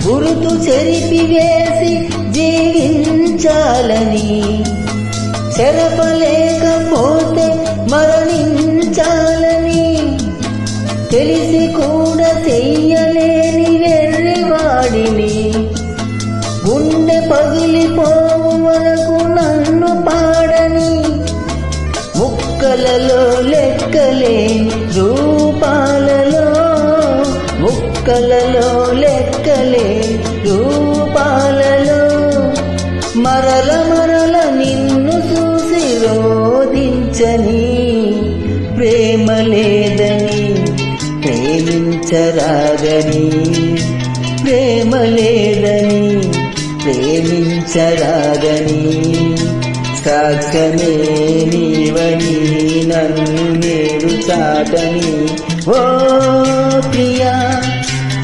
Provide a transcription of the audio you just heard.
గురుతు చెరిపివేసి జీవించాలని, చెరపలేకపోతే మరణించాలని, తెలిసి కూడా చెయ్యలేని వెర్రివాడిని, గుండె పగిలిపోవు వరకు నన్ను పాడని, ముక్కలలో లెక్కలే రూపాలలో, ముక్కలలో లెక్కలే రూపాలలో, మరల మరల నిన్ను చూసి రోధించని, ప్రేమ లేదని ప్రేమించరాదని, ప్రేమ లేదని ప్రేమించరాదని, సాక్ష్యమే నీవని నన్ను నేడు చాటని, ఓ ప్రియా.